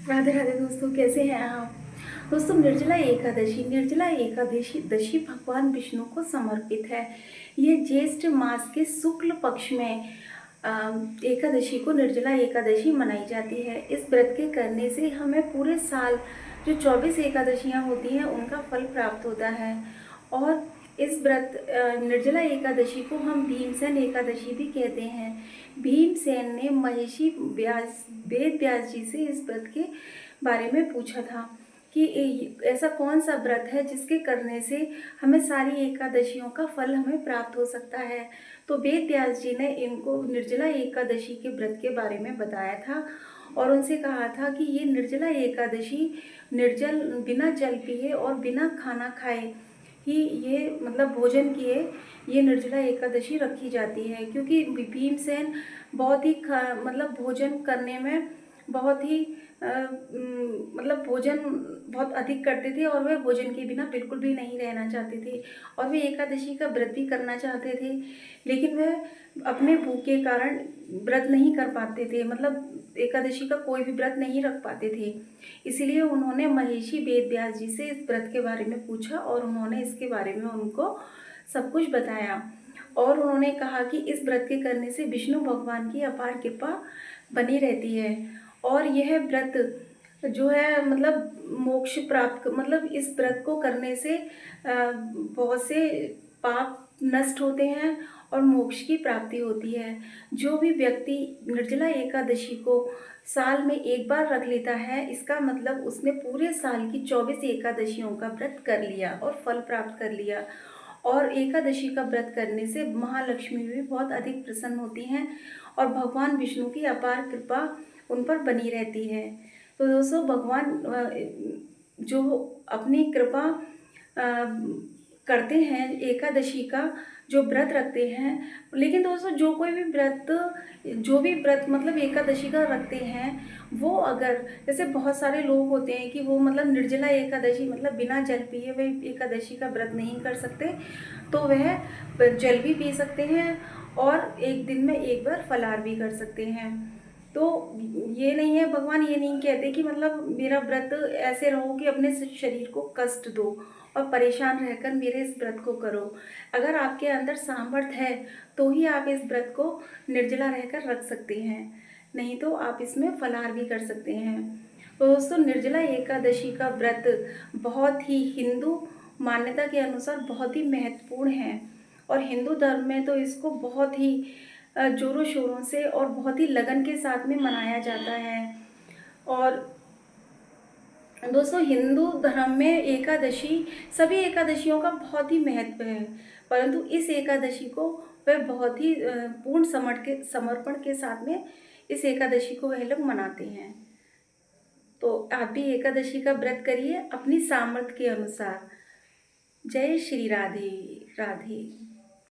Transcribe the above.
राधे राधे दोस्तों, कैसे हैं आप। दोस्तों, निर्जला एकादशी भगवान विष्णु को समर्पित है। ये ज्येष्ठ मास के शुक्ल पक्ष में अ, एकादशी को निर्जला एकादशी मनाई जाती है। इस व्रत के करने से हमें पूरे साल जो 24 एकादशियां होती हैं उनका फल प्राप्त होता है। और इस निर्जला एकादशी को हम भीमसेन एकादशी भी कहते हैं। भीमसेन ने महिषी वेद व्यास जी से इस व्रत के बारे में पूछा था कि ऐसा कौन सा व्रत है जिसके करने से हमें सारी एकादशियों का फल हमें प्राप्त हो सकता है। तो वेद व्यास जी ने इनको निर्जला एकादशी के व्रत के बारे में बताया था और उनसे कहा था कि ये निर्जला एकादशी बिना जल पिए और बिना खाना खाए ही ये मतलब भोजन किए ये निर्जला एकादशी रखी जाती है। क्योंकि भीमसेन बहुत ही मतलब भोजन करने में बहुत ही मतलब भोजन बहुत अधिक करते थे और वे भोजन के बिना बिल्कुल भी नहीं रहना चाहते थे और वे एकादशी का व्रत भी करना चाहते थे, लेकिन वह अपने भूख के कारण व्रत नहीं कर पाते थे, मतलब एकादशी का कोई भी व्रत नहीं रख पाते थे। इसीलिए उन्होंने महिषी वेद व्यास जी से इस व्रत के बारे में पूछा और उन्होंने इसके बारे में उनको सब कुछ बताया। और उन्होंने कहा कि इस व्रत के करने से विष्णु भगवान की अपार कृपा बनी रहती है और यह व्रत जो है मतलब मोक्ष प्राप्त, मतलब इस व्रत को करने से बहुत से पाप नष्ट होते हैं और मोक्ष की प्राप्ति होती है। जो भी व्यक्ति निर्जला एकादशी को साल में एक बार रख लेता है, इसका मतलब उसने पूरे साल की 24 एकादशियों का व्रत कर लिया और फल प्राप्त कर लिया। और एकादशी का व्रत करने से महालक्ष्मी भी बहुत अधिक प्रसन्न होती हैं और भगवान विष्णु की अपार कृपा उन पर बनी रहती है। तो दोस्तों, भगवान जो अपनी कृपा करते हैं, एकादशी का जो व्रत रखते हैं। लेकिन दोस्तों, जो भी व्रत मतलब एकादशी का रखते हैं, वो अगर जैसे बहुत सारे लोग होते हैं कि वो मतलब निर्जला एकादशी मतलब बिना जल पिए वे एकादशी का व्रत नहीं कर सकते, तो वह जल भी पी सकते हैं और एक दिन में एक बार फलाहार भी कर सकते हैं। तो ये नहीं है, भगवान ये नहीं कहते कि मतलब मेरा व्रत ऐसे रहो कि अपने शरीर को कष्ट दो और परेशान रहकर मेरे इस व्रत को करो। अगर आपके अंदर सामर्थ्य है तो ही आप इस व्रत को निर्जला रहकर रख सकते हैं, नहीं तो आप इसमें फलाहार भी कर सकते हैं। तो दोस्तों, निर्जला एकादशी का व्रत बहुत ही हिंदू मान्यता के अनुसार बहुत ही महत्वपूर्ण है और हिंदू धर्म में तो इसको बहुत ही जोरों शोरों से और बहुत ही लगन के साथ में मनाया जाता है। और दोस्तों, हिंदू धर्म में एकादशी सभी एकादशियों का बहुत ही महत्व है, परंतु इस एकादशी को वह बहुत ही पूर्ण समर्पण के साथ में इस एकादशी को वह लोग मनाते हैं। तो आप भी एकादशी का व्रत करिए अपनी सामर्थ्य के अनुसार। जय श्री राधे राधे।